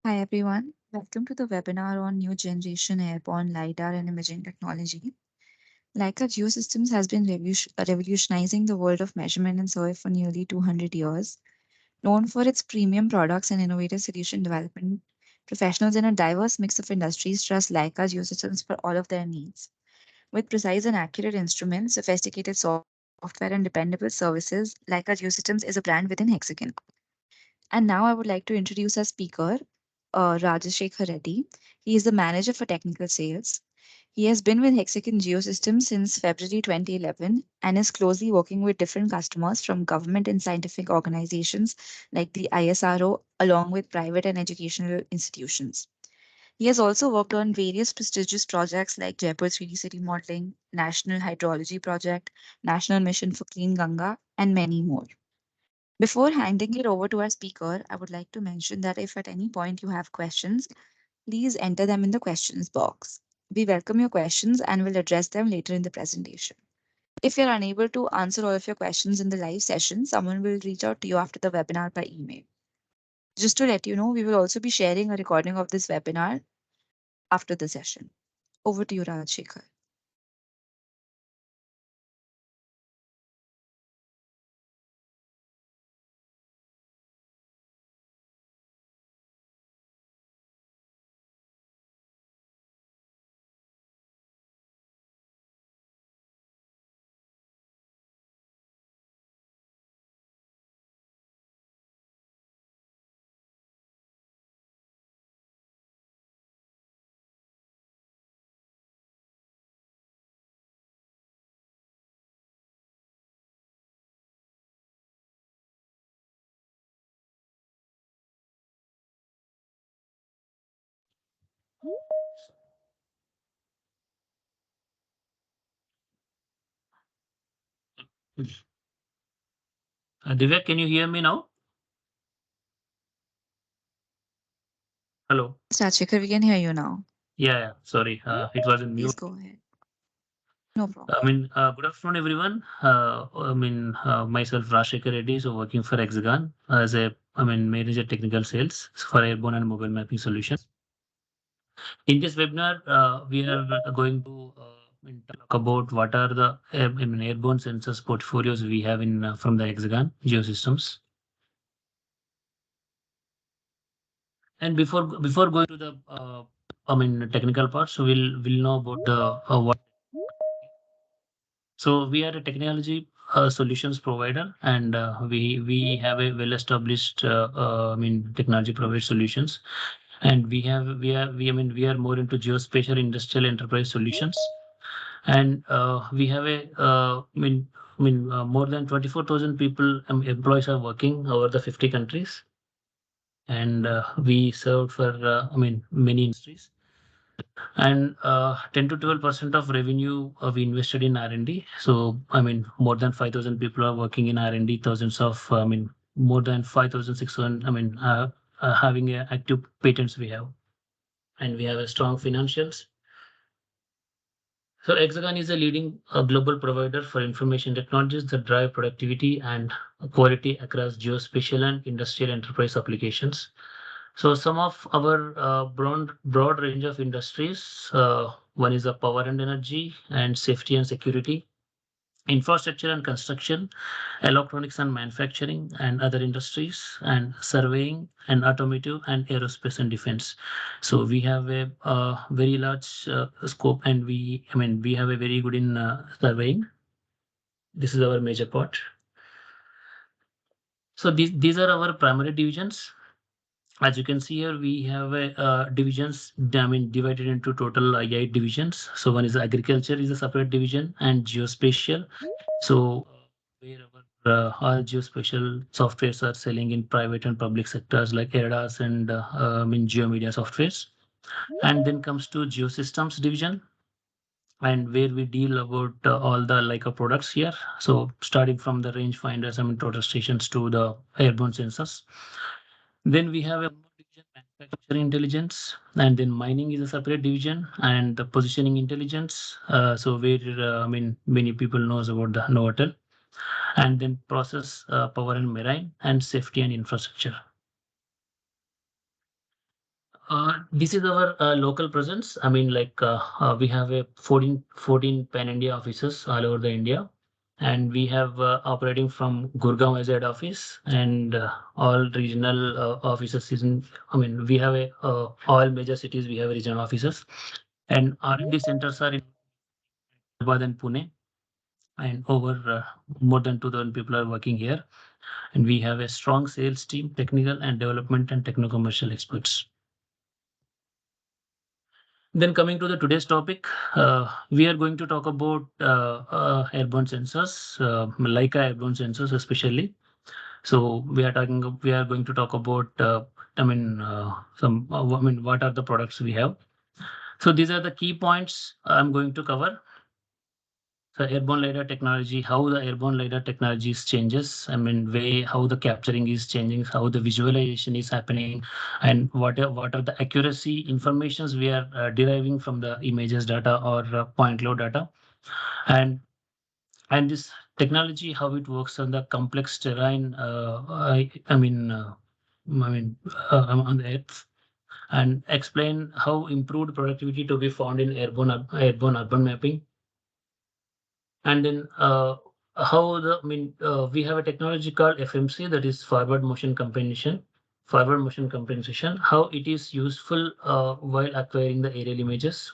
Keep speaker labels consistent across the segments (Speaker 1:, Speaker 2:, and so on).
Speaker 1: Hi everyone, welcome to the webinar on new generation airborne LiDAR and imaging technology. Leica Geosystems has been revolutionizing the world of measurement and survey for nearly 200 years. Known for its premium products and innovative solution development, professionals in a diverse mix of industries trust Leica Geosystems for all of their needs. With precise and accurate instruments, sophisticated software, and dependable services, Leica Geosystems is a brand within Hexagon. And now I would like to introduce our speaker, Rajashekar Reddy. He is the manager for technical sales. He has been with Hexagon Geosystems since February 2011 and is closely working with different customers from government and scientific organizations like the ISRO, along with private and educational institutions. He has also worked on various prestigious projects like Jaipur 3D City Modeling, National Hydrology Project, National Mission for Clean Ganga, and many more. Before handing it over to our speaker, I would like to mention that if at any point you have questions, please enter them in the questions box. We welcome your questions and will address them later in the presentation. If you're unable to answer all of your questions in the live session, someone will reach out to you after the webinar by email. Just to let you know, we will also be sharing a recording of this webinar after the session. Over to you, Rajshekar.
Speaker 2: Divya, can you hear me now? Hello.
Speaker 1: Yes, Rajshekar, we can hear you now.
Speaker 2: Yeah. Sorry, it was in
Speaker 1: Please
Speaker 2: mute.
Speaker 1: go ahead. No problem.
Speaker 2: Good afternoon, everyone. Myself, Rashekar Reddy, so working for Hexagon as manager technical sales for airborne and mobile mapping solutions. In this webinar, we are going to talk about what are the airborne sensors portfolios we have in from the Hexagon Geosystems. And before going to the technical part, so we'll know about the what. So we are a technology solutions provider, and we have a well-established technology provider solutions, and we are more into geospatial industrial enterprise solutions, and we have a more than 24,000 people employees are working over the 50 countries, and we serve for many industries. And 10 to 12% of revenue we invested in R&D. So more than 5,000 people are working in R&D. Thousands of more than 5,600 having active patents we have, and we have a strong financials. So Hexagon is a leading global provider for information technologies that drive productivity and quality across geospatial and industrial enterprise applications. So some of our broad range of industries. One is the power and energy and safety and security, infrastructure and construction, electronics and manufacturing, and other industries, and surveying and automotive and aerospace and defense. So we have a very large scope, and we have a very good in surveying. This is our major part. So these are our primary divisions. As you can see here, we have a divisions, divided into total 8 divisions. So one is agriculture is a separate division, and geospatial. So where all geospatial softwares are selling in private and public sectors like ADAS and geomedia softwares. And then comes to geosystems division, and where we deal about all the Leica products here. So starting from the range finders, total stations to the airborne sensors. Then we have a division, manufacturing intelligence, and then mining is a separate division, and the positioning intelligence. So where many people knows about the Novotel, and then process, power and marine, and safety and infrastructure. This is our local presence. I mean, like we have a 14 pan India offices all over the India, and we have operating from Gurgaon as head office, and all regional offices is in. I mean, we have a all major cities. We have regional offices, and R&D centers are in Hyderabad and Pune, and over more than 2,000 people are working here, and we have a strong sales team, technical and development and techno-commercial experts. Then coming to the today's topic, we are going to talk about airborne sensors, Leica airborne sensors especially. So we are going to talk about, what are the products we have. So these are the key points I'm going to cover. So airborne lidar technology, how the airborne lidar technologies changes. I mean, way how the capturing is changing, how the visualization is happening, and what are the accuracy informations we are deriving from the images data or point cloud data, and this technology how it works on the complex terrain. On the earth, and explain how improved productivity to be found in airborne urban mapping. And then we have a technology called FMC, that is forward motion compensation, how it is useful while acquiring the aerial images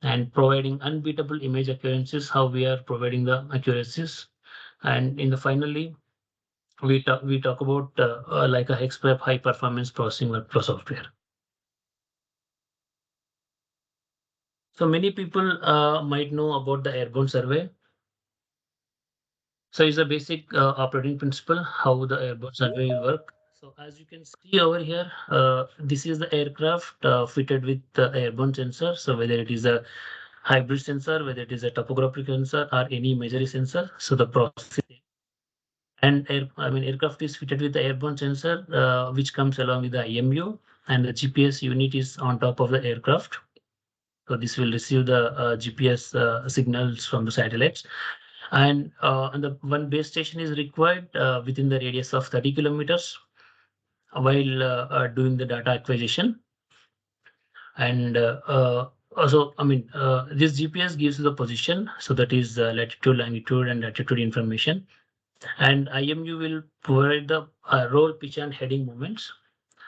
Speaker 2: and providing unbeatable image accuracies, how we are providing the accuracies. And in the finally, we talk about like a HexPrep high performance processing workflow software. So many people might know about the airborne survey. So it's a basic operating principle how the airborne survey will work. So as you can see over here, this is the aircraft fitted with the airborne sensor. So whether it is a hybrid sensor, whether it is a topographic sensor or any imagery sensor, so the process and aircraft is fitted with the airborne sensor, which comes along with the IMU, and the GPS unit is on top of the aircraft. So this will receive the GPS signals from the satellites, and the one base station is required within the radius of 30 kilometers while doing the data acquisition. And also, this GPS gives the position, so that is latitude, longitude, and latitude information. And IMU will provide the roll, pitch, and heading moments.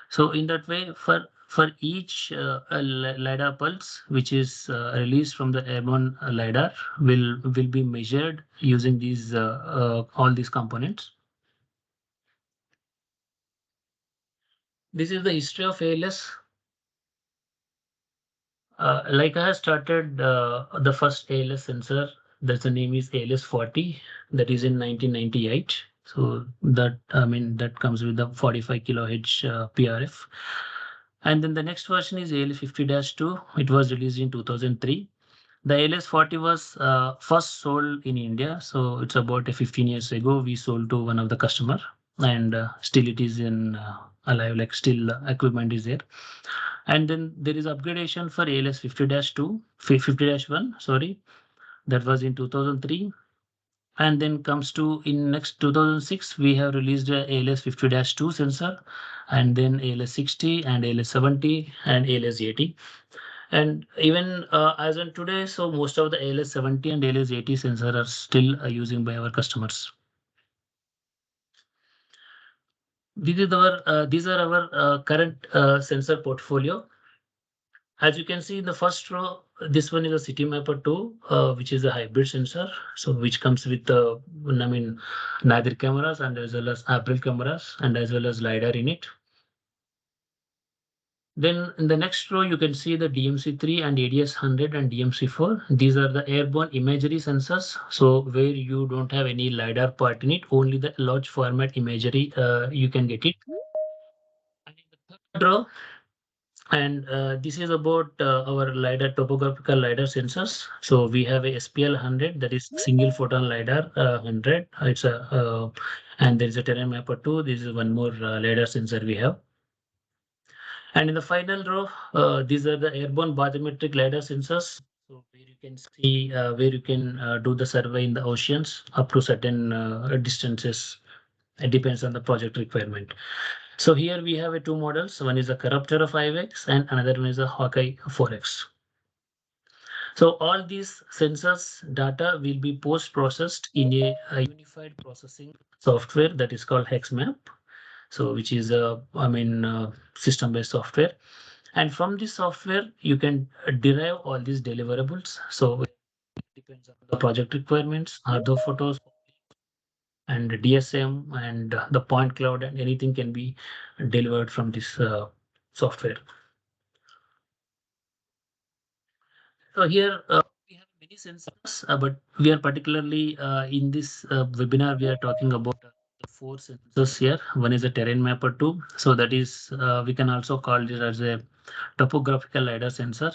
Speaker 2: So in that way, for each lidar pulse which is released from the airborne lidar will be measured using these all these components. This is the history of ALS. Leica has started the first ALS sensor. That's the name is ALS 40. That is in 1998. So that comes with the 45 kilohertz PRF. And then the next version is ALS 50-2. It was released in 2003. The ALS 40 was first sold in India. So it's about 15 years ago. We sold to one of the customer, and still it is in alive. Like still equipment is there. And then there is upgradation for ALS 50-2, 50-1. Sorry, that was in 2003. And then comes to in next 2006, we have released a ALS 50-2 sensor, and then ALS 60 and ALS 70 and ALS 80. And even as on today, so most of the ALS 70 and ALS 80 sensor are still using by our customers. These are our current sensor portfolio. As you can see in the first row, this one is a City Mapper 2, which is a hybrid sensor. So which comes with nadir cameras and as well as April cameras and as well as LiDAR in it. Then in the next row, you can see the DMC3 and ADS 100 and DMC4. These are the airborne imagery sensors. So where you don't have any LiDAR part in it, only the large format imagery, you can get it. And in the third row, and this is about our LiDAR topographical LiDAR sensors. So we have a SPL 100, that is single photon LiDAR 100. It's a and there is a terrain mapper 2. This is one more LiDAR sensor we have. And in the final row, these are the airborne bathymetric LiDAR sensors. So where you can see where you can do the survey in the oceans up to certain distances. It depends on the project requirement. So here we have two models. One is a Corruptor 5x and another one is a Hawkeye 4x. So all these sensors data will be post-processed in a unified processing software that is called HexMap. So which is a, system-based software. And from this software, you can derive all these deliverables. So it depends on the project requirements, the photos and DSM and the point cloud and anything can be delivered from this software. So here we have many sensors, but we are particularly in this webinar, we are talking about the four sensors here. One is a terrain mapper 2. So that is, we can also call it as a topographical LiDAR sensor,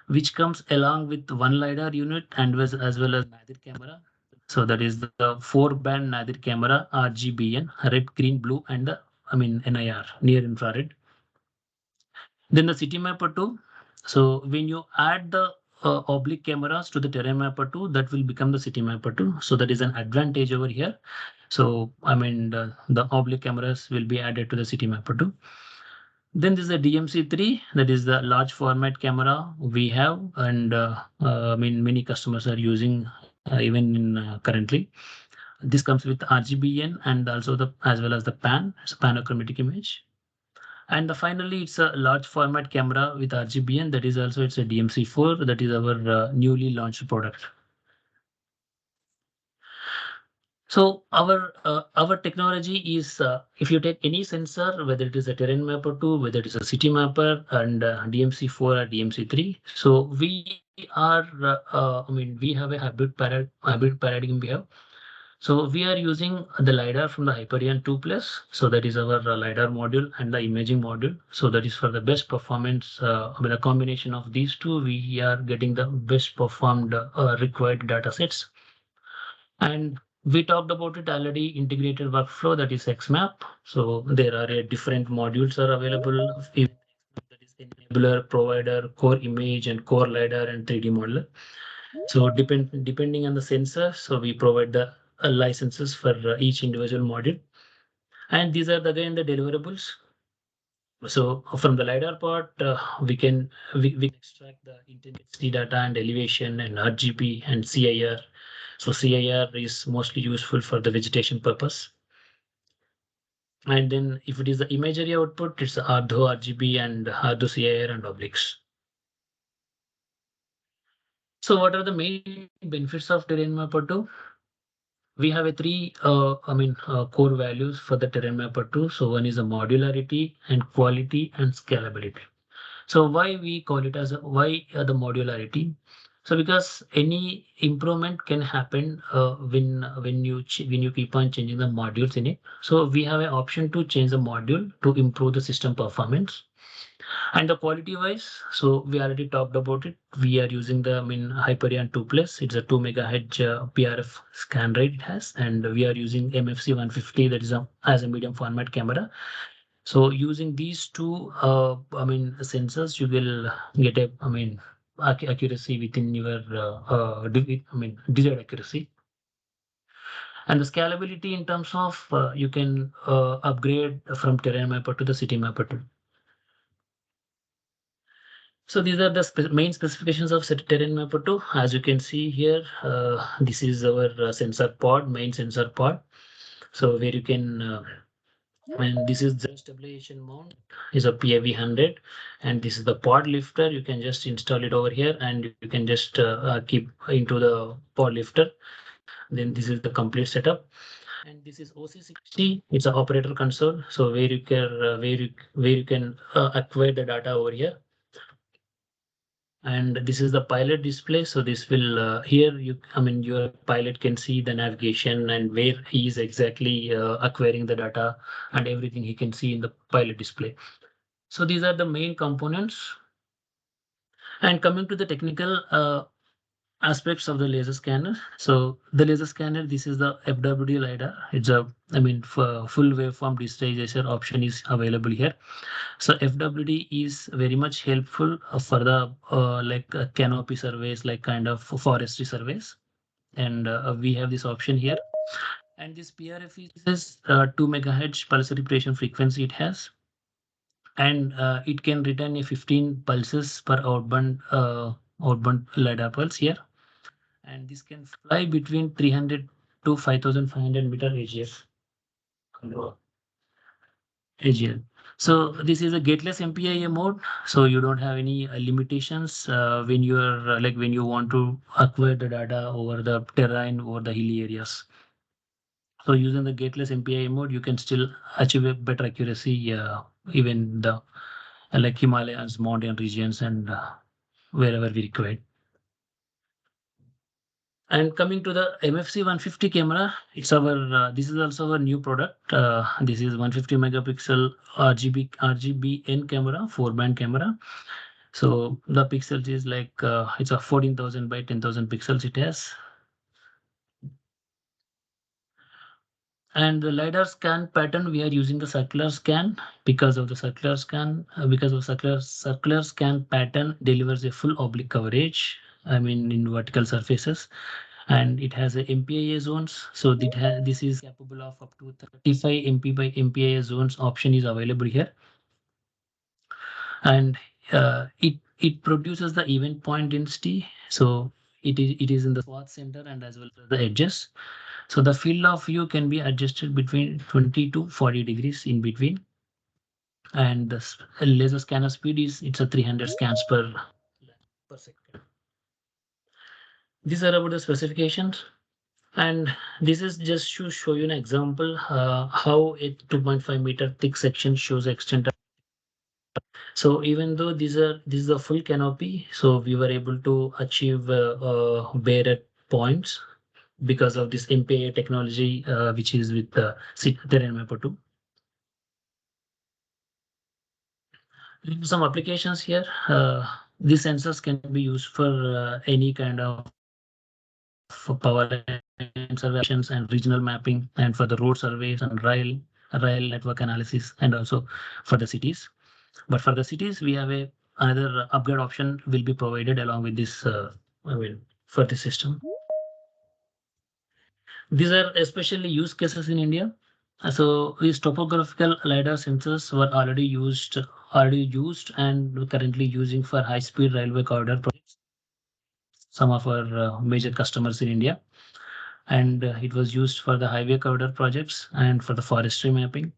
Speaker 2: which comes along with one LiDAR unit and as well as nadir camera. So that is the four band nadir camera, RGBN, red, green, blue, and the, NIR, near infrared. Then the city mapper 2. So when you add the oblique cameras to the terrain mapper 2, that will become the city mapper 2. So that is an advantage over here. So the oblique cameras will be added to the city mapper 2. Then this is the DMC3, that is the large format camera we have, and many customers are using even in currently. This comes with RGBN and also the as well as the PAN, it's a panochromatic image. And finally, it's a large format camera with RGBN. That is also it's a DMC4. That is our newly launched product. So our technology is if you take any sensor, whether it is a terrain mapper 2, whether it is a city mapper and DMC4 or DMC3. So we are we have a hybrid paradigm we have. So we are using the LiDAR from the Hyperion 2 Plus. So that is our LiDAR module and the imaging module. So that is for the best performance. With a combination of these two, we are getting the best performed required data sets. And we talked about it already, integrated workflow, that is XMAP. So there are different modules are available. That is enabler, provider, core image and core LiDAR and 3D modeler. So depending on the sensor, so we provide the licenses for each individual module. And these are again the deliverables. So from the LiDAR part, we extract the intensity data and elevation and RGB and CIR. So CIR is mostly useful for the vegetation purpose. And then if it is the imagery output, it's Ardo RGB and Ardo CIR and obliques. So what are the main benefits of Terrain Mapper 2? We have a three core values for the Terrain Mapper 2. So one is a modularity and quality and scalability. So why we call it as why the modularity? So because any improvement can happen when you keep on changing the modules in it. So we have an option to change the module to improve the system performance. And the quality wise, so we already talked about it. We are using the Hyperion 2 Plus. It's a 2 megahertz PRF scan rate it has, and we are using MFC 150 that is as a medium format camera. So using these two, sensors, you will get a, accuracy within your, desired accuracy. And the scalability in terms of you can upgrade from terrain mapper to the city mapper too. So these are the main specifications of terrain mapper 2. As you can see here, this is our sensor pod, main sensor pod. So where you can, and this is the stabilization mount is a PAV100, and this is the pod lifter. You can just install it over here, and you can just keep into the pod lifter. Then this is the complete setup. And this is OC60. It's an operator console. So where you can acquire the data over here. And this is the pilot display. So this will here your pilot can see the navigation and where he is exactly acquiring the data and everything he can see in the pilot display. So these are the main components. And coming to the technical aspects of the laser scanner. So the laser scanner, this is the FWD LiDAR. It's a full waveform digitization option is available here. So FWD is very much helpful for the canopy surveys, like kind of forestry surveys. And we have this option here. And this PRF is 2 megahertz pulse repetition frequency it has, and it can return a 15 pulses per outbound LiDAR pulse here, and this can fly between 300 to 5,500 meter AGS. AGL. So this is a gateless MPIA mode, so you don't have any limitations when you are like when you want to acquire the data over the terrain over the hilly areas. So using the gateless MPIA mode, you can still achieve a better accuracy even the like Himalayas, mountain regions, and wherever we require. And coming to the MFC 150 camera, it's our this is also our new product. This is 150 megapixel RGBN camera, 4-band camera. So the pixels is like it's a 14,000 by 10,000 pixels it has. And the LiDAR scan pattern, we are using the circular scan because of the circular scan, because of circular scan pattern delivers a full oblique coverage. I mean, in vertical surfaces, and it has a MPIA zones. So this is capable of up to 35 MP by MPIA zones option is available here, and it produces the event point density. So it is in the swath center and as well as the edges. So the field of view can be adjusted between 20 to 40 degrees in between. And the laser scanner speed is it's a 300 scans per second. These are about the specifications. And this is just to show you an example how a 2.5 meter thick section shows extent. So even though this is a full canopy, so we were able to achieve bare at points because of this MPA technology, which is with the Terrain Mapper 2. Some applications here. These sensors can be used for any kind of power line surveys and regional mapping, and for the road surveys and rail network analysis, and also for the cities. But for the cities, we have a another upgrade option will be provided along with this. I mean, for the system. These are especially use cases in India. So these topographical LiDAR sensors were already used and currently using for high-speed railway corridor projects. Some of our major customers in India, and it was used for the highway corridor projects and for the forestry mapping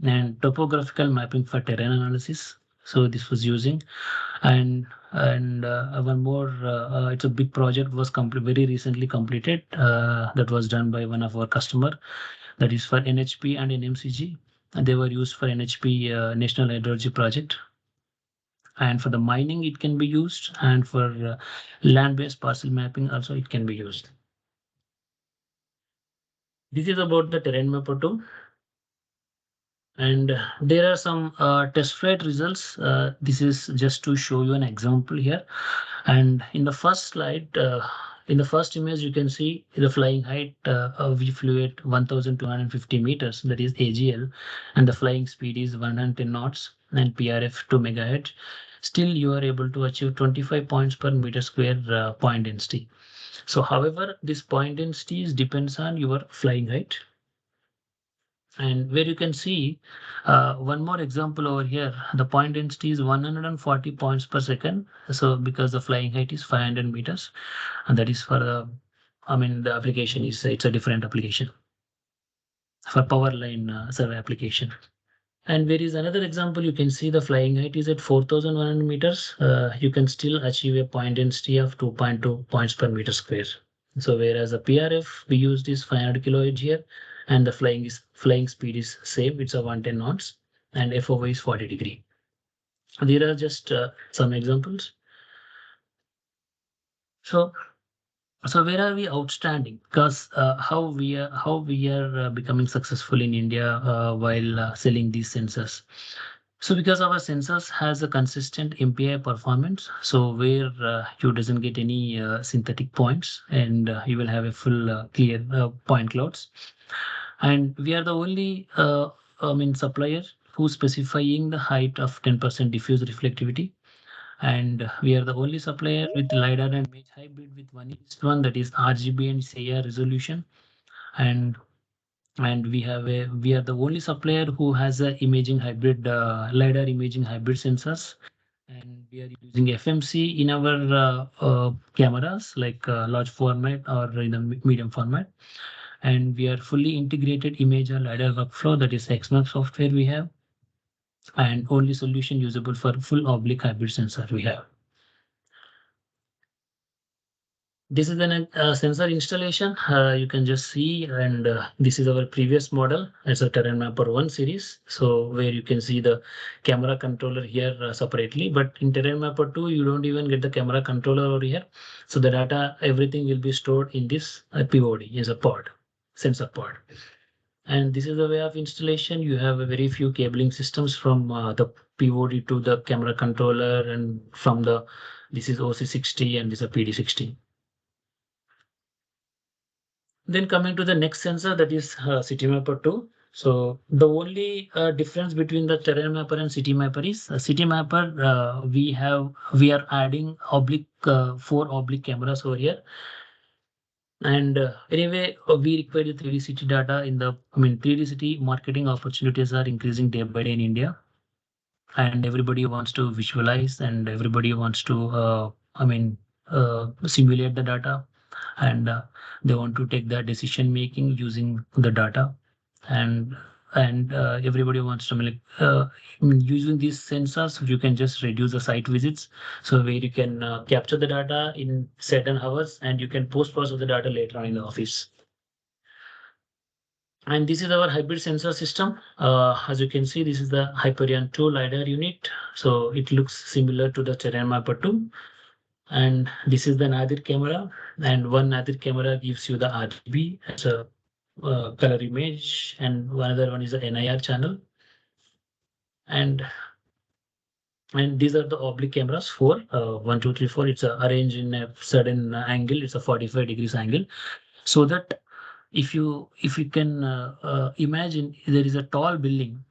Speaker 2: and topographical mapping for terrain analysis. So this was using, and one more. It's a big project was very recently completed. That was done by one of our customer. That is for NHP and NMCG. And they were used for NHP National Hydrology Project. And for the mining, it can be used, and for land-based parcel mapping also it can be used. This is about the terrain mapper 2. And there are some test flight results. This is just to show you an example here. And in the first slide, in the first image, you can see the flying height. We flew at 1,250 meters, that is AGL, and the flying speed is 110 knots and PRF 2 megahertz. Still, you are able to achieve 25 points per meter square point density. So, however, this point density depends on your flying height. And where you can see one more example over here, the point density is 140 points per second. So because the flying height is 500 meters, and that is for I mean, the application is it's a different application for power line survey application. And there is another example. You can see the flying height is at 4,100 meters. You can still achieve a point density of 2.2 points per meter square. So whereas the PRF we used is 500 kilohertz here, and the flying speed is same. It's a 110 knots, and FOV is 40 degree. There are just some examples. So where are we outstanding? Because how we are becoming successful in India while selling these sensors. So because our sensors has a consistent MPI performance, so where you doesn't get any synthetic points, and you will have a full clear point clouds. And we are the only supplier who's specifying the height of 10% diffuse reflectivity, and we are the only supplier with LiDAR and image hybrid with 1:1, that is RGB and CIR resolution. and we are the only supplier who has a imaging hybrid LiDAR imaging hybrid sensors, and we are using FMC in our cameras like large format or in the medium format, and we are fully integrated image or LiDAR workflow, that is XMAP software we have, and only solution usable for full oblique hybrid sensor we have. This is an sensor installation. You can just see, and this is our previous model. It's a Terrain Mapper 1 series. So where you can see the camera controller here separately, but in Terrain Mapper 2, you don't even get the camera controller over here. So the data, everything will be stored in this POD, is a pod, sensor pod. And this is the way of installation. You have a very few cabling systems from the POD to the camera controller, and from the, this is OC60 and this is a PD60. Then coming to the next sensor, that is CityMapper 2. So the only difference between the Terrain Mapper and CityMapper is CityMapper, we are adding oblique 4 oblique cameras over here. And anyway, we require the 3D city data in the, 3D city marketing opportunities are increasing day by day in India, and everybody wants to visualize, and everybody wants to, simulate the data, and they want to take the decision making using the data, and everybody wants to using these sensors. You can just reduce the site visits, so where you can capture the data in certain hours, and you can post process the data later on in the office. And this is our hybrid sensor system. As you can see, this is the Hyperion 2 LiDAR unit. So it looks similar to the Terrain Mapper 2. And this is the Nadir camera. And one Nadir camera gives you the RGB as a color image, and one other one is the NIR channel. And these are the oblique cameras, four, 1, 2, 3, 4. It's arranged in a certain angle. It's a 45 degrees angle, so that if you can imagine, there is a tall building.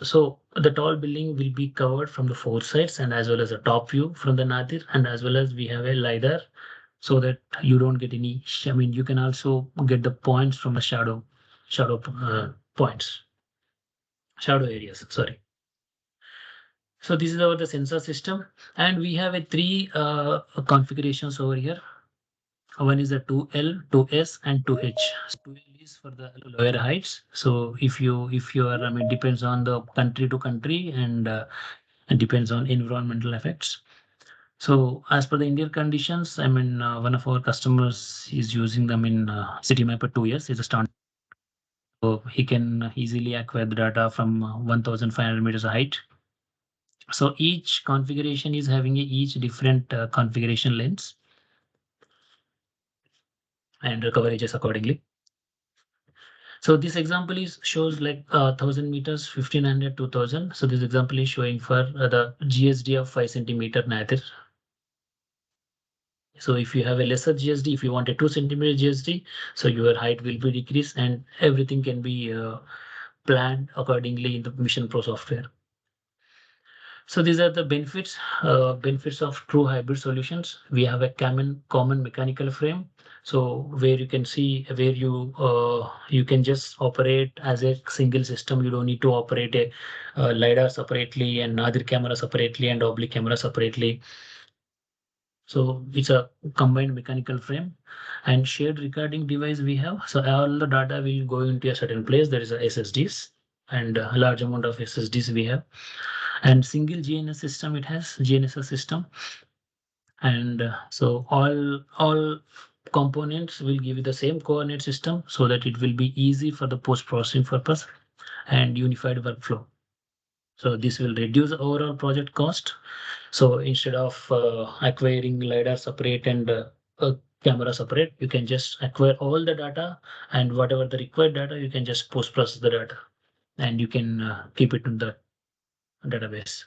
Speaker 2: So the tall building will be covered from the four sides, and as well as a top view from the Nadir, and as well as we have a LiDAR, so that you don't get any, you can also get the points from the shadow points, shadow areas, sorry. So this is our the sensor system, and we have a three configurations over here. One is the 2L, 2S, and 2H. So 2L is for the lower heights. So if you are, depends on the country to country, and it depends on environmental effects. So as per the Indian conditions, one of our customers is using them in City Mapper 2S. It's a standard. So he can easily acquire the data from 1,500 meters height. So each configuration is having each different configuration lens and coverages accordingly. So this example is shows like 1,000 meters, 1,500, 2,000. So this example is showing for the GSD of 5 centimeter nadir. So if you have a lesser GSD, if you want a 2 centimeter GSD, so your height will be decreased, and everything can be planned accordingly in the Mission Pro software. So these are the benefits of true hybrid solutions. We have a common mechanical frame. So where you can see where you can just operate as a single system. You don't need to operate a LiDAR separately, and nadir camera separately, and oblique camera separately. So it's a combined mechanical frame and shared recording device we have. So all the data will go into a certain place. There is a SSDs, and a large amount of SSDs we have, and single GNS system. It has GNSS system, and so all components will give you the same coordinate system, so that it will be easy for the post processing purpose and unified workflow. So this will reduce the overall project cost. So instead of acquiring LiDAR separate and camera separate, you can just acquire all the data, and whatever the required data, you can just post process the data, and you can keep it in the database.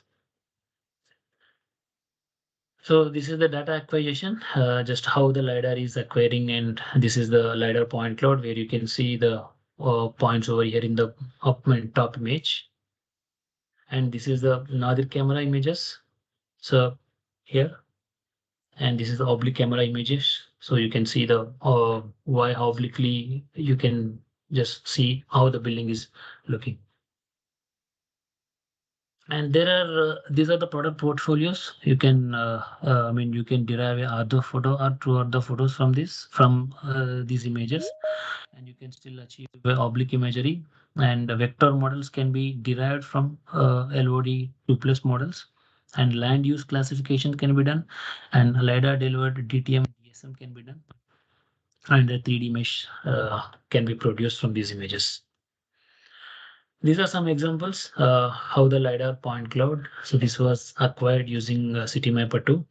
Speaker 2: So this is the data acquisition, just how the LiDAR is acquiring, and this is the LiDAR point cloud, where you can see the points over here in the up and top image. And this is the Nadir camera images. So here, and this is the oblique camera images. So you can see the why obliquely you can just see how the building is looking. And there are these are the product portfolios. You can I mean you can derive a ortho photo or true ortho photos from this from these images, and you can still achieve oblique imagery. And vector models can be derived from LOD 2 plus models, and land use classification can be done, and LiDAR delivered DTM DSM can be done, and a 3D mesh can be produced from these images. These are some examples how the LiDAR point cloud. So this was acquired using CityMapper 2,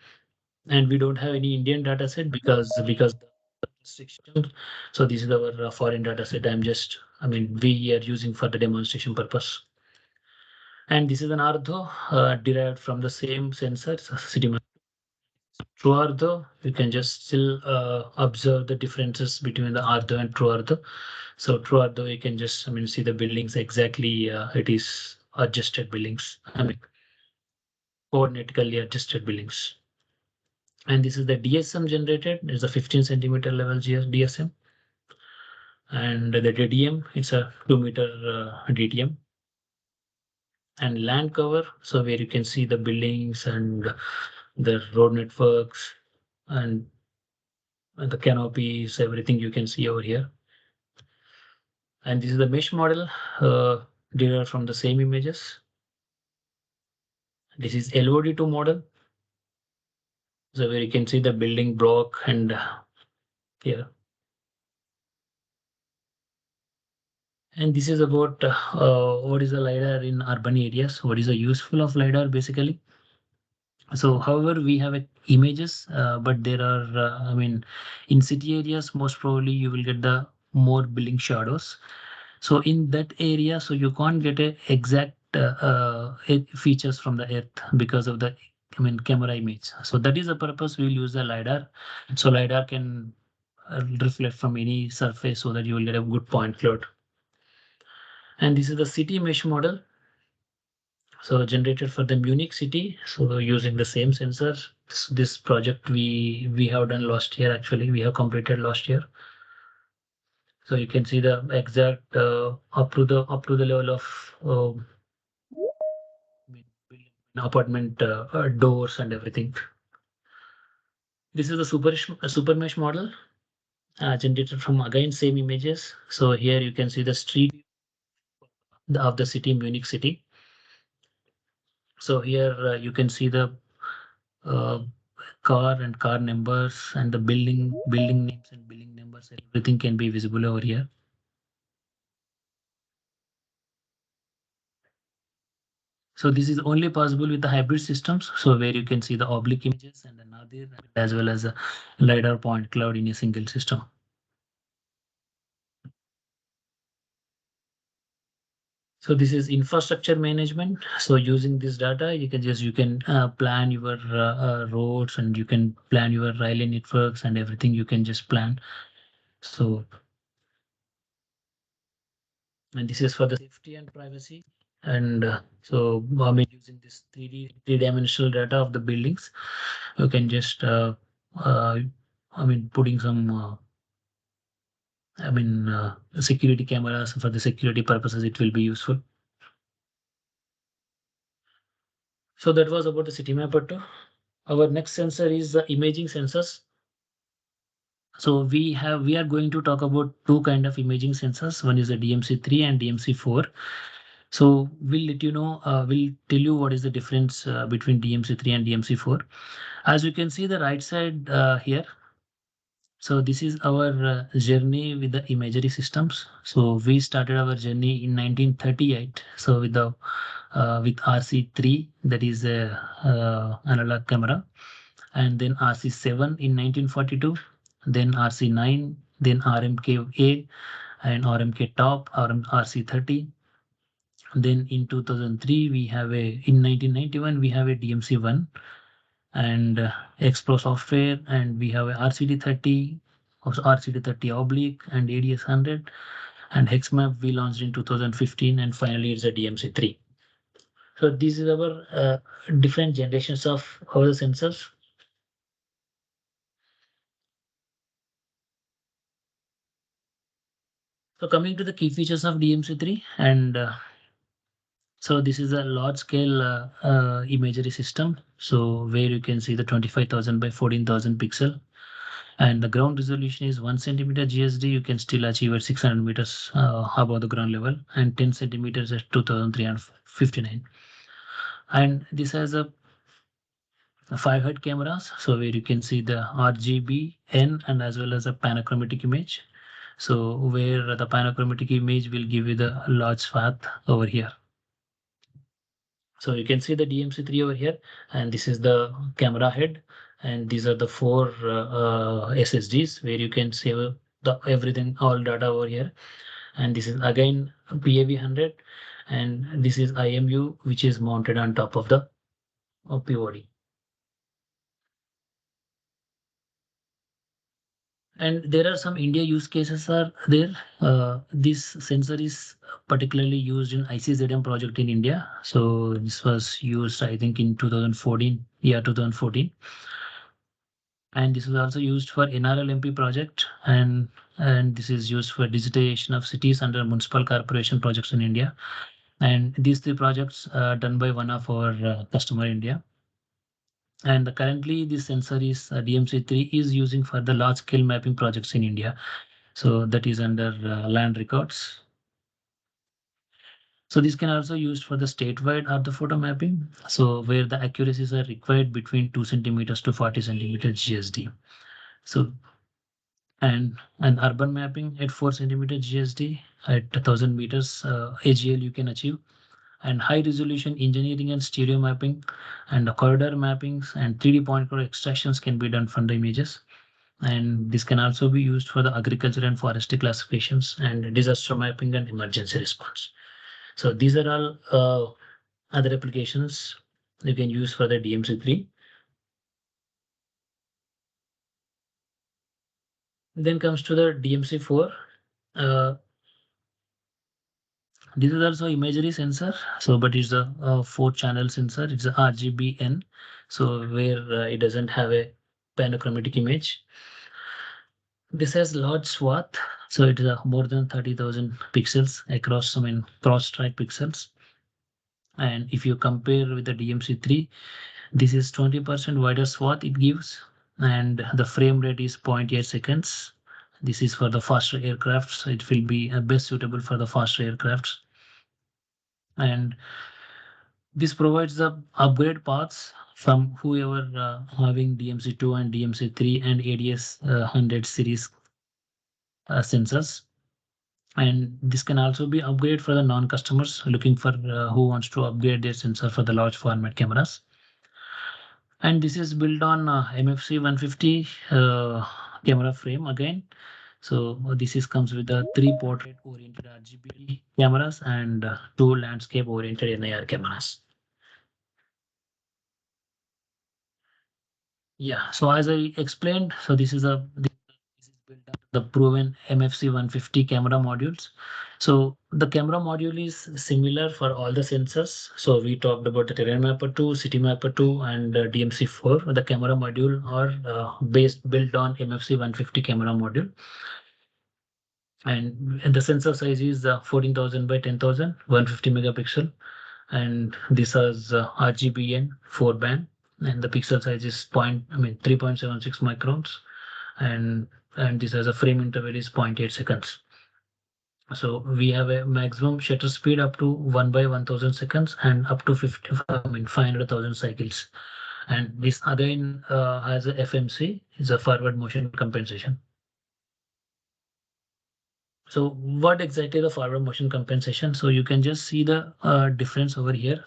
Speaker 2: and we don't have any Indian data set because the restriction. So this is our foreign data set. I mean, we are using for the demonstration purpose. And this is an ortho derived from the same sensors, CityMapper. True ortho, you can just still observe the differences between the ortho and true ortho. So true ortho, you can just, I mean, see the buildings exactly. It is adjusted buildings. I mean, coordinatically adjusted buildings. And this is the DSM generated. It's a 15 centimeter level DSM. And the DDM, it's a 2 meter DTM. And land cover, so where you can see the buildings and the road networks and the canopies, everything you can see over here. And this is the mesh model derived from the same images. This is LOD2 model. So where you can see the building block and here. And this is about what is the LiDAR in urban areas. What is the useful of LiDAR basically? So, however, we have images, but there are, I mean, in city areas, most probably you will get the more building shadows. So in that area, so you can't get a exact features from the earth because of the, I mean, camera image. So that is the purpose we'll use the LiDAR. So LiDAR can reflect from any surface so that you will get a good point cloud. And this is the city mesh model. So generated for the Munich city. So using the same sensors. This project we have done last year. Actually, we have completed last year. So you can see the exact up to the level of apartment doors and everything. This is the super mesh model generated from again same images. So here you can see the street of the city, Munich city. So here you can see the uh, car and car numbers and the building names and building numbers. Everything can be visible over here. So this is only possible with the hybrid systems. So where you can see the oblique images and the nadir as well as a LiDAR point cloud in a single system. So this is infrastructure management. So using this data, you can plan your roads and you can plan your railway networks and everything you can just plan. So and this is for the safety and privacy. And so I mean using this 3D 3 dimensional data of the buildings, you can just I mean putting some security cameras for the security purposes. It will be useful. So that was about the city mapper 2. Our next sensor is the imaging sensors. So we are going to talk about two kind of imaging sensors. One is the DMC3 and DMC4. So we'll tell you what is the difference between DMC3 and DMC4. As you can see the right side here. So this is our journey with the imagery systems. So we started our journey in 1938. So with RC3, that is a analog camera, and then RC7 in 1942, then RC9, then RMK-A and RMK top, RC30. Then in 2003, in 1991, we have a DMC1 and Expro software, and we have a RCD30, also RCD30 oblique and ADS100, and HexMap we launched in 2015, and finally it's a DMC3. So this is our different generations of our sensors. So coming to the key features of DMC3, and so this is a large scale imagery system. So where you can see the 25,000 by 14,000 pixel, and the ground resolution is 1 centimeter GSD. You can still achieve at 600 meters above the ground level, and 10 centimeters at 2,359. And this has a 5 head cameras, so where you can see the RGB, N, and as well as a panachromatic image. So where the panachromatic image will give you the large swath over here. So you can see the DMC3 over here, and this is the camera head, and these are the four SSDs where you can save the everything, all data over here. And this is again PAV100, and this is IMU, which is mounted on top of the POD. And there are some India use cases are there. This sensor is particularly used in ICZM project in India. So this was used, I think, in 2014. Yeah, 2014. And this is also used for NRLMP project, and this is used for digitization of cities under municipal corporation projects in India. And these three projects are done by one of our customer India. And currently, this sensor is DMC3 is using for the large scale mapping projects in India. So that is under land records. So this can also used for the statewide orthophoto mapping. So where the accuracies are required between 2 centimeters to 40 centimeters GSD. So and urban mapping at 4 centimeter GSD at 1,000 meters AGL you can achieve. And high resolution engineering and stereo mapping and the corridor mappings and 3D point cloud extractions can be done from the images. And this can also be used for the agriculture and forestry classifications and disaster mapping and emergency response. So these are all other applications you can use for the DMC3. Then comes to the DMC4. Uh, this is also imagery sensor. So, but it's a, 4 channel sensor. It's a RGBN. So where it doesn't have a panachromatic image. This has large swath. So it is more than 30,000 pixels across, I mean, cross stripe pixels. And if you compare with the DMC3, this is 20% wider swath it gives, and the frame rate is 0.8 seconds. This is for the faster aircrafts. It will be best suitable for the faster aircrafts. And this provides the upgrade paths from whoever having DMC2 and DMC3 and ADS 100 series sensors. And this can also be upgraded for the non-customers looking for who wants to upgrade their sensor for the large format cameras. And this is built on MFC 150 camera frame again. So this is comes with the 3 portrait oriented RGB cameras and 2 landscape oriented NIR cameras. Yeah, so as I explained, so this is built on the proven MFC 150 camera modules. So the camera module is similar for all the sensors. So we talked about the terrain mapper 2, city mapper 2, and DMC4. The camera module are based built on MFC 150 camera module. And the sensor size is 14,000 by 10,000, 150 megapixel. And this has RGBN 4 band, and the pixel size is 3.76 microns, and this has a frame interval is 0.8 seconds. So we have a maximum shutter speed up to 1 by 1,000 seconds and up to 500,000 cycles. And this again has a FMC, is a forward motion compensation. So what exactly the forward motion compensation? So you can just see the difference over here.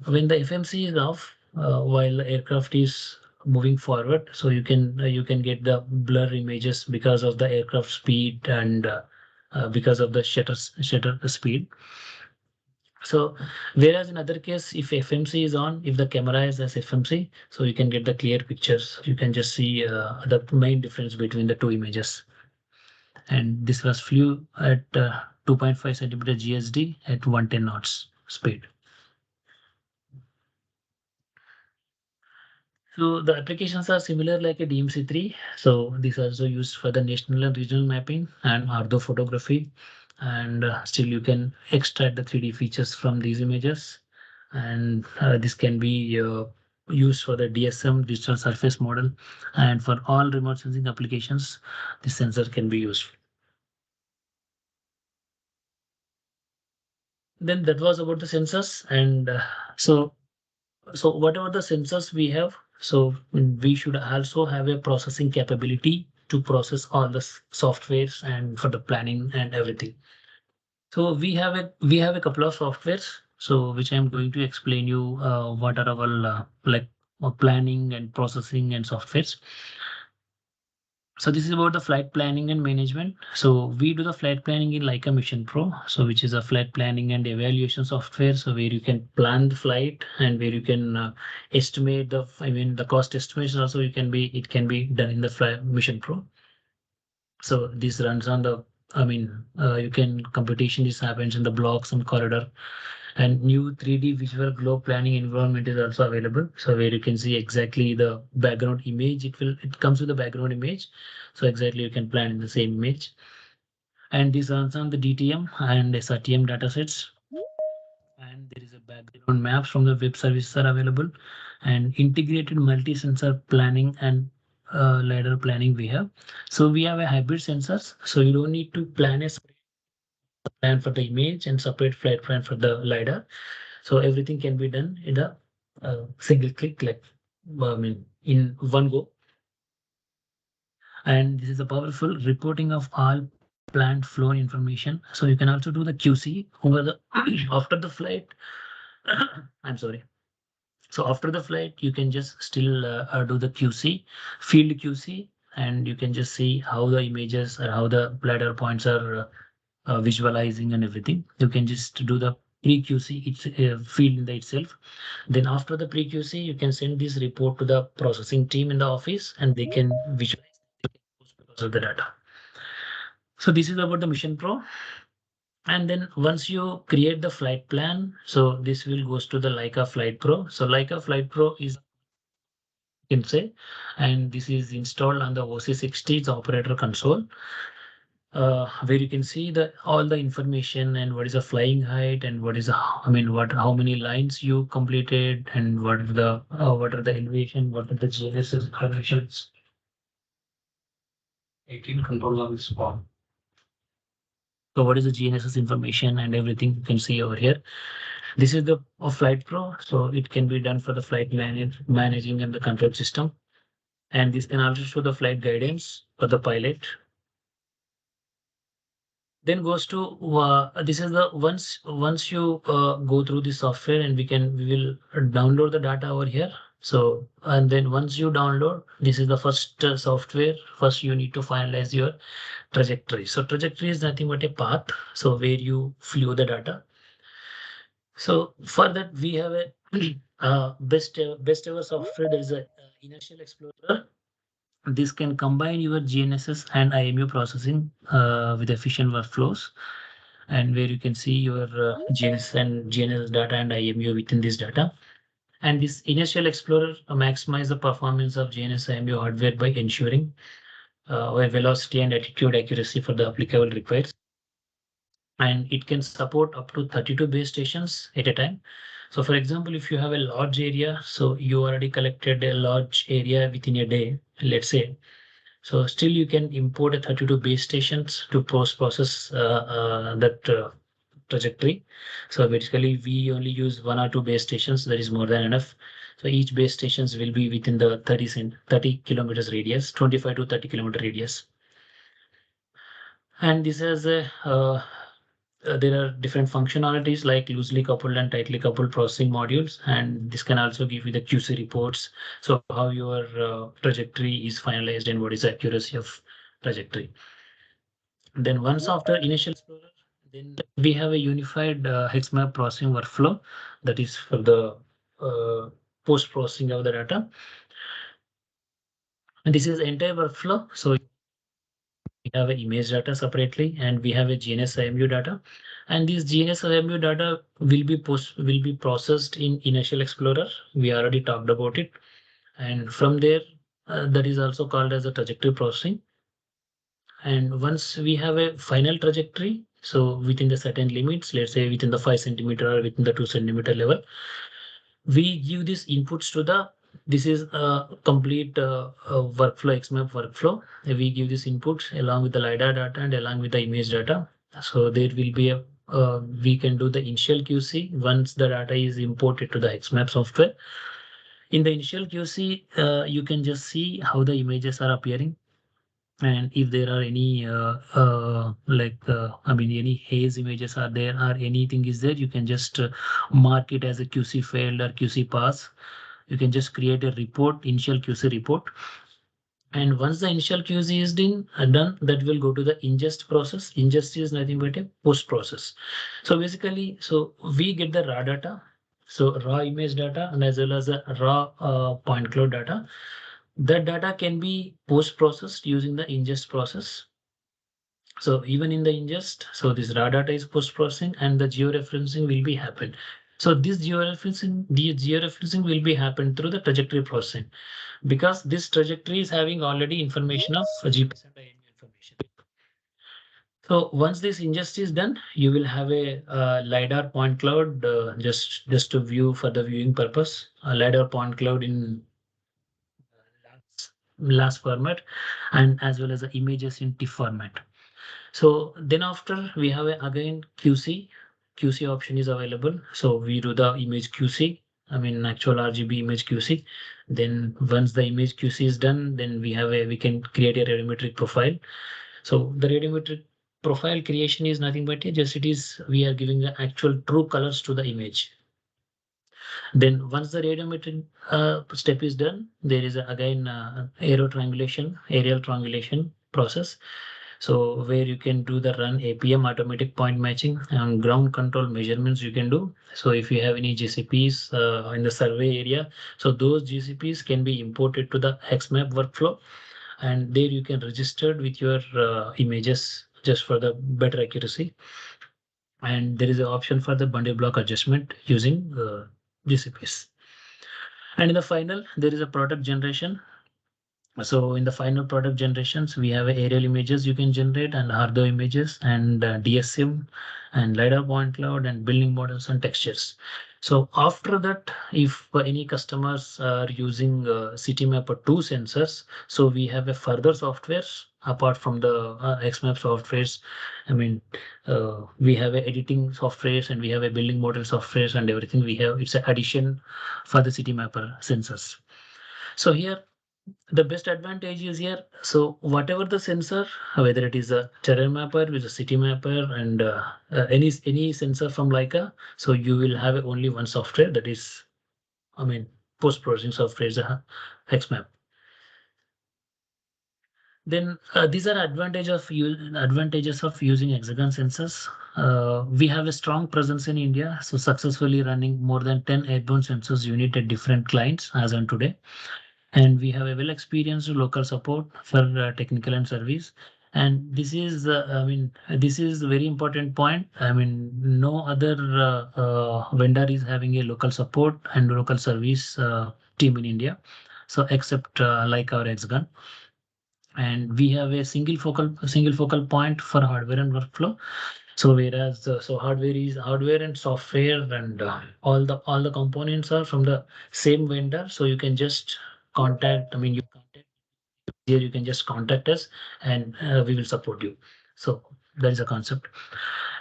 Speaker 2: When the FMC is off, while the aircraft is moving forward, so you can get the blur images because of the aircraft speed and because of the shutter speed. So whereas in other case, if FMC is on, if the camera is as FMC, so you can get the clear pictures. You can just see the main difference between the two images. And this was flew at 2.5 centimeter GSD at 110 knots speed. So the applications are similar like a DMC3. So this also used for the national and regional mapping and ortho photography. And still you can extract the 3D features from these images. And this can be used for the DSM, digital surface model. And for all remote sensing applications, this sensor can be used. Then that was about the sensors. And so whatever the sensors we have, so we should also have a processing capability to process all the softwares and for the planning and everything. So we have a couple of softwares, so which I'm going to explain you what are our planning and processing and softwares. So this is about the flight planning and management. So we do the flight planning in Leica Mission Pro, so which is a flight planning and evaluation software. So where you can plan the flight and where you can estimate the cost estimation also it can be done in the flight Mission Pro. So this runs on the, you can computation. This happens in the blocks and corridor, and new 3D visual globe planning environment is also available. So where you can see exactly the background image. It comes with the background image. So exactly you can plan in the same image. And this runs on the DTM and SRTM datasets. And there is a background maps from the web services are available, and integrated multi-sensor planning and LiDAR planning we have. So we have a hybrid sensors. So you don't need to plan a separate plan for the image and separate flight plan for the LiDAR. So everything can be done in a single click, like in one go. And this is a powerful reporting of all planned flow information. So you can also do the QC over the after the flight. I'm sorry. So after the flight, you can just still do the QC, field QC, and you can just see how the images or how the bladder points are visualizing and everything. You can just do the pre-QC field in the itself. Then after the pre-QC, you can send this report to the processing team in the office, and they can visualize because of the data. So this is about the Mission Pro. And then once you create the flight plan, so this will goes to the Leica Flight Pro. So Leica Flight Pro is, you can say, and this is installed on the OC60, the operator console, where you can see the all the information and what is the flying height and what is the, what how many lines you completed and what are the elevation, what are the GNSS conditions. 18 control of this form. So what is the GNSS information and everything you can see over here. This is the Flight Pro, so it can be done for the managing and the control system. And this can also show the flight guidance for the pilot. Then goes to this is the once you go through the software, and we will download the data over here. So and then once you download, this is the first software. First you need to finalize your trajectory. So trajectory is nothing but a path, so where you flew the data. So for that we have a best ever software. There is a Inertial Explorer. This can combine your GNSS and IMU processing with efficient workflows, and where you can see your GNSS and GNSS data and IMU within this data. And this Inertial Explorer maximize the performance of GNSS IMU hardware by ensuring a velocity and attitude accuracy for the applicable requires. And it can support up to 32 base stations at a time. So for example, if you have a large area, so you already collected a large area within a day, let's say, so still you can import a 32 base stations to process that trajectory. So basically we only use 1 or 2 base stations. That is more than enough. So each base stations will be within the 30 kilometers radius, 25 to 30 kilometer radius. And this has a there are different functionalities like loosely coupled and tightly coupled processing modules, and this can also give you the QC reports. So how your trajectory is finalized and what is the accuracy of trajectory. Then once after Initial Explorer, then we have a unified hex map processing workflow that is for the post processing of the data. And this is the entire workflow. So we have an image data separately, and we have a GNS IMU data. And this GNS IMU data will be processed in Inertial Explorer. We already talked about it. And from there, that is also called as a trajectory processing. And once we have a final trajectory, so within the certain limits, let's say within the 5 centimeter or within the 2 centimeter level, we give these inputs to the, this is a complete workflow, XMAP workflow. We give these inputs along with the LiDAR data and along with the image data. So there will be a, we can do the initial QC once the data is imported to the XMAP software. In the initial QC, you can just see how the images are appearing, and if there are any I mean any haze images are there or anything is there, you can just mark it as a QC failed or QC pass. You can just create a report, initial QC report. And once the initial QC is done, that will go to the ingest process. Ingest is nothing but a post process. So basically, so we get the raw data, so raw image data and as well as the raw point cloud data. That data can be post processed using the ingest process. So even in the ingest, so this raw data is post-processing and the georeferencing will be happen. So this georeferencing will be happen through the trajectory processing, because this trajectory is having already information of GPS and IMU information. So once this ingest is done, you will have a LiDAR point cloud, just to view for the viewing purpose, a LiDAR point cloud in LAS format, and as well as the images in TIFF format. So then after we have again QC. QC option is available. So we do the image QC. I mean actual RGB image QC. Then once the image QC is done, then we can create a radiometric profile. So the radiometric profile creation is nothing but just it is we are giving the actual true colors to the image. Then once the radiometric step is done, there is again aerial triangulation process. So where you can do the run APM, automatic point matching, and ground control measurements you can do. So if you have any GCPs in the survey area, so those GCPs can be imported to the XMAP workflow, and there you can register with your images just for the better accuracy. And there is an option for the bundle block adjustment using GCPs. And in the final, there is a product generation. So in the final product generations, we have aerial images you can generate and Hardo images and DSM and LiDAR point cloud and building models and textures. So after that, if any customers are using CityMapper 2 sensors, so we have a further softwares apart from the XMAP softwares. I mean, we have a editing softwares and we have a building model softwares and everything we have. It's an addition for the CityMapper sensors. So here the best advantage is here. So whatever the sensor, whether it is a terrain mapper with a city mapper and any sensor from Leica, so you will have only one software that is, I mean, post processing software is a HexMap. Then these are advantages of using Hexagon sensors. We have a strong presence in India, so successfully running more than 10 airborne sensors unit at different clients as on today. And we have a well experienced local support for technical and service. And this is this is a very important point. I mean no other vendor is having a local support and local service team in India, so except like our Hexagon. And we have a single focal point for hardware and workflow. So whereas so hardware and software and all the components are from the same vendor, so you can just contact. I mean, you contact here. You can just contact us, and we will support you. So that is a concept.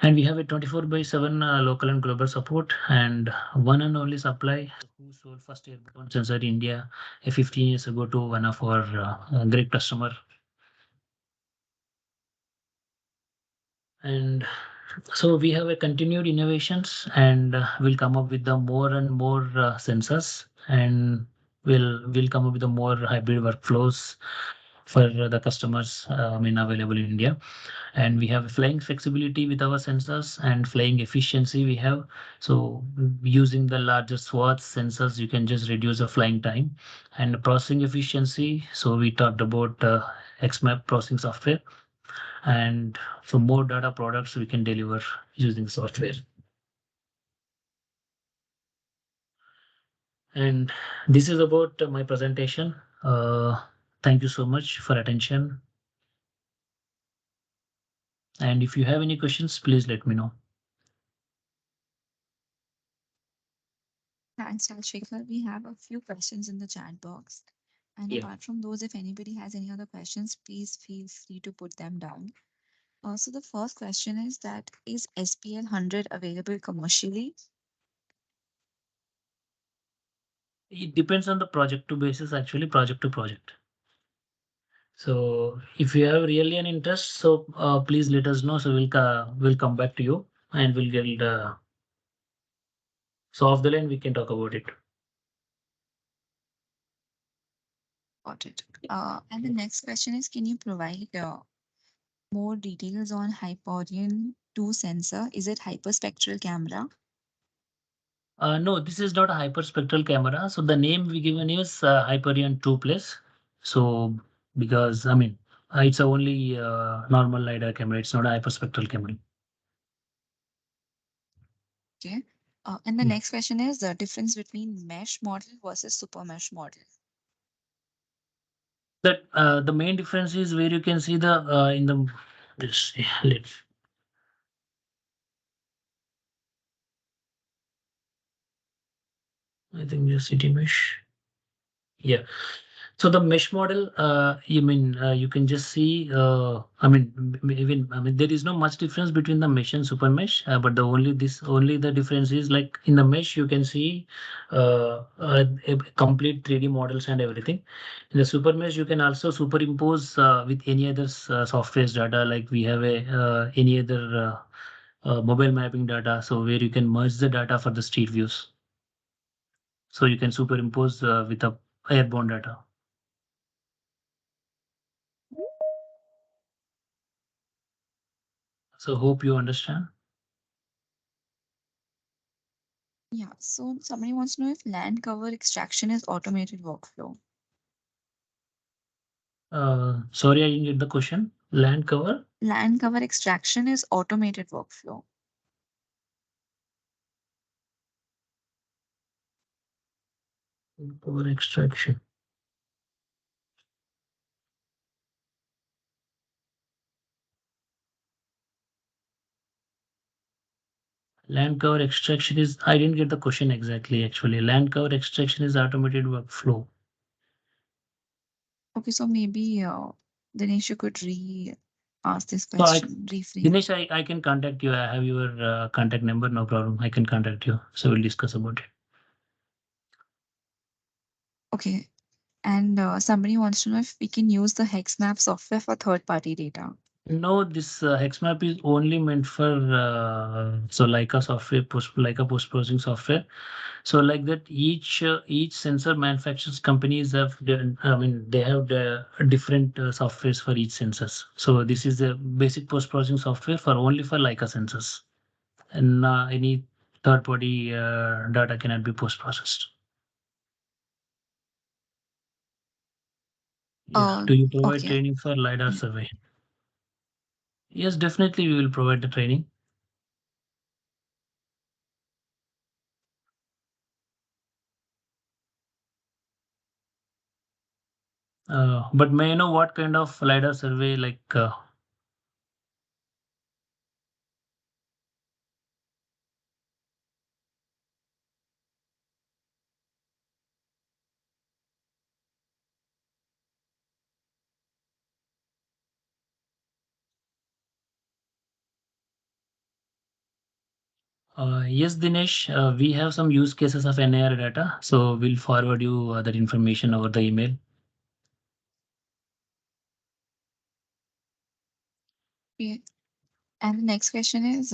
Speaker 2: And we have a 24/7 local and global support, and one and only supply. Who sold first airborne sensor in India 15 years ago to one of our great customer. And so we have a continued innovations, and we'll come up with the more and more sensors, and we'll come up with the more hybrid workflows for the customers, I mean, available in India. And we have flying flexibility with our sensors and flying efficiency we have. So using the larger swath sensors, you can just reduce the flying time and processing efficiency. So we talked about XMAP processing software, and so more data products we can deliver using software. And this is about my presentation. Thank you so much for attention. And if you have any questions, please let me know.
Speaker 1: Thanks, Rajshekhar. We have a few questions in the chat box. And
Speaker 2: Yeah.
Speaker 1: apart from those, if anybody has any other questions, please feel free to put them down. So the first question is that is SPL 100 available commercially?
Speaker 2: It depends on the project to basis, actually, project to project. So if you have really an interest, so please let us know. So we'll come back to you and we'll get so off the line we can talk about it.
Speaker 1: Got it. And the next question is, can you provide more details on Hyperion 2 sensor? Is it hyperspectral camera?
Speaker 2: No, this is not a hyperspectral camera. So the name we given is Hyperion 2 Plus. So because I mean it's a only normal LiDAR camera. It's not a hyperspectral camera.
Speaker 1: Okay. And the
Speaker 2: Yeah.
Speaker 1: next question is the difference between mesh model versus super mesh model.
Speaker 2: That the main difference is where you can see the in the this let I think just city mesh. Yeah. So the mesh model, you mean you can just see. I mean, even I mean there is no much difference between the mesh and super mesh, but the only the difference is like in the mesh you can see a complete 3D models and everything. In the super mesh you can also superimpose with any other software's data, like we have a any other mobile mapping data, so where you can merge the data for the street views. So you can superimpose with the airborne data. So hope you understand.
Speaker 1: Yeah. So somebody wants to know if land cover extraction is automated workflow.
Speaker 2: Sorry, I didn't get the question. Land cover?
Speaker 1: Land cover extraction is automated workflow.
Speaker 2: Cover extraction. Land cover extraction is, I didn't get the question exactly actually. Land cover extraction is automated workflow.
Speaker 1: Okay, so maybe Dinesh, you could ask this
Speaker 2: So
Speaker 1: question, rephrase.
Speaker 2: Dinesh, I can contact you. I have your contact number, no problem. I can contact you. So we'll discuss about it.
Speaker 1: Okay. And somebody wants to know if we can use the HexMap software for third-party data.
Speaker 2: No, this hex map is only meant for so Leica software, Leica post processing software. So like that, each sensor manufacturers companies have, I mean, they have the different softwares for each sensors. So this is the basic post processing software for only for Leica sensors, and any third party data cannot be post processed. Yeah.
Speaker 1: Uh,
Speaker 2: Do you provide
Speaker 1: okay.
Speaker 2: training for LiDAR
Speaker 1: Yeah.
Speaker 2: survey? Yes, definitely we will provide the training. But may I know what kind of LiDAR survey like yes, Dinesh, we have some use cases of NIR data, so we'll forward you that information over the email.
Speaker 1: Okay. And the next question is,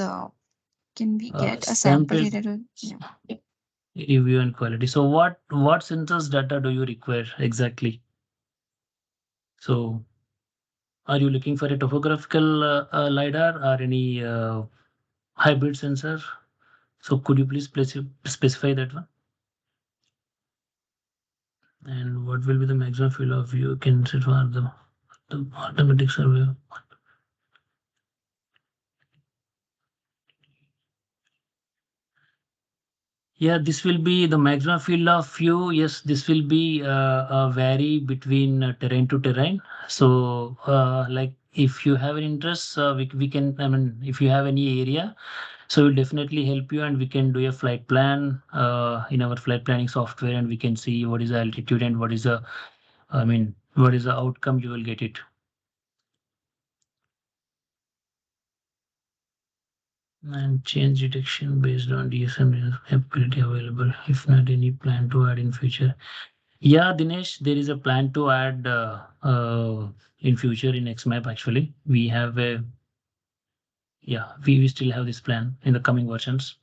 Speaker 1: can we get a sample
Speaker 2: Sample
Speaker 1: data to, yeah.
Speaker 2: review and quality. So what sensors data do you require exactly? So are you looking for a topographical LiDAR or any hybrid sensor? So could you please specify that one? And what will be the maximum field of view can set for the automatic survey? Yeah, this will be the maximum field of view. Yes, this will be vary between terrain to terrain. So, like if you have an interest, we can, I mean, if you have any area, so we'll definitely help you and we can do a flight plan in our flight planning software and we can see what is the altitude and what is the, I mean, what is the outcome you will get it. And change detection based on DSM ability available. If not, any plan to add in future. Yeah, Dinesh, there is a plan to add in future in XMap actually. We have a, yeah, we still have this plan in the coming versions.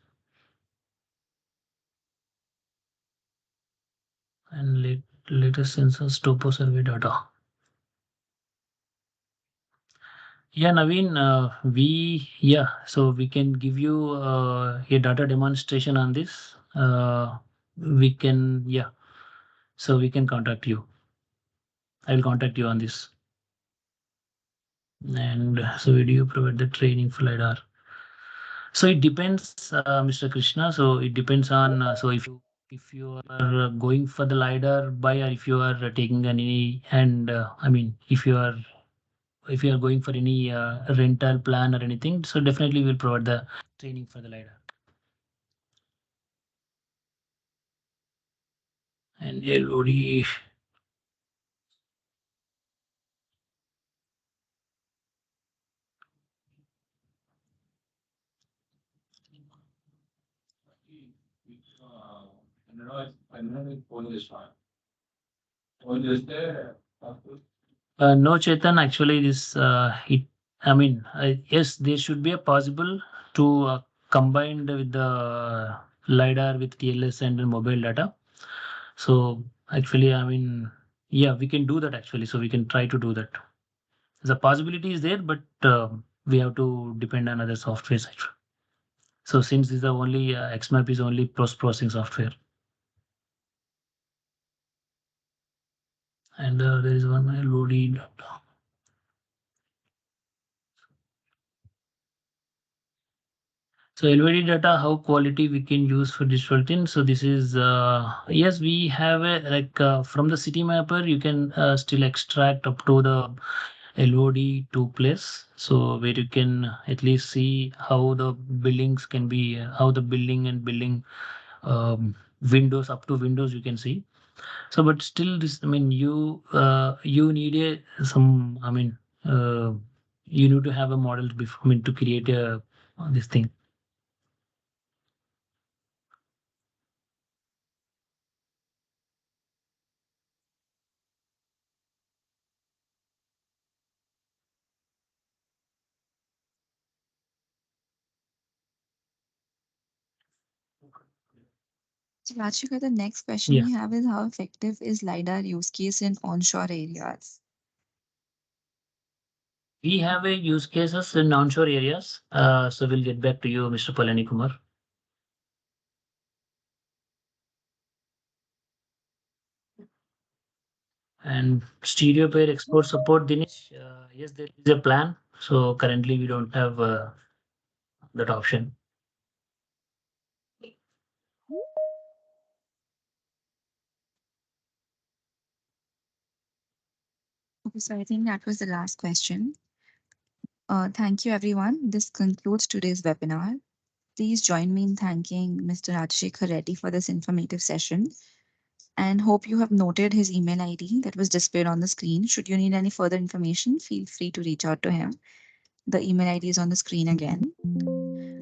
Speaker 2: And latest sensors topo survey data. Yeah, Naveen, so we can give you a data demonstration on this. We can, yeah, so we can contact you. I will contact you on this. And so do you provide the training for LiDAR? So it depends, Mr. Krishna. So it depends on, so if you are going for the LiDAR buy or if you are taking any, and I mean, if you are going for any rental plan or anything, so definitely we'll provide the training for the LiDAR. And LOD. No, Chetan, actually, I mean, yes, there should be a possible to combine with the LiDAR with TLS and the mobile data. So actually, I mean, yeah, we can do that actually. So we can try to do that. The possibility is there, but we have to depend on other softwares actually. So since this is the only XMAP is only post-processing software. And there is one LOD. So LVD data, how quality we can use for digital tin. So this is, yes, we have a, like from the city mapper, you can still extract up to the LOD to place. So where you can at least see how the buildings can be, how the building and building windows up to windows you can see. So, but still this, I mean, you need some, I mean, you need to have a model before, I mean, to create a, this thing.
Speaker 1: So, Rachika, the next question
Speaker 2: Yeah.
Speaker 1: we have is how effective is LiDAR use case in onshore areas?
Speaker 2: We have a use cases in onshore areas. So we'll get back to you, Mr. Palani Kumar. And stereo pair export support, Dinesh. Yes, there is a plan. So currently we don't have that option.
Speaker 1: Okay, so I think that was the last question. Thank you, everyone. This concludes today's webinar. Please join me in thanking Mr. Rajshekhar Reddy for this informative session and hope you have noted his email ID that was displayed on the screen. Should you need any further information, feel free to reach out to him. The email ID is on the screen again.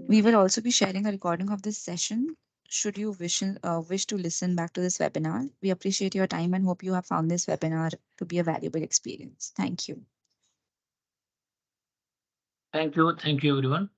Speaker 1: We will also be sharing a recording of this session. Should you wish to listen back to this webinar, we appreciate your time and hope you have found this webinar to be a valuable experience. Thank you.
Speaker 2: Thank you. Thank you, everyone.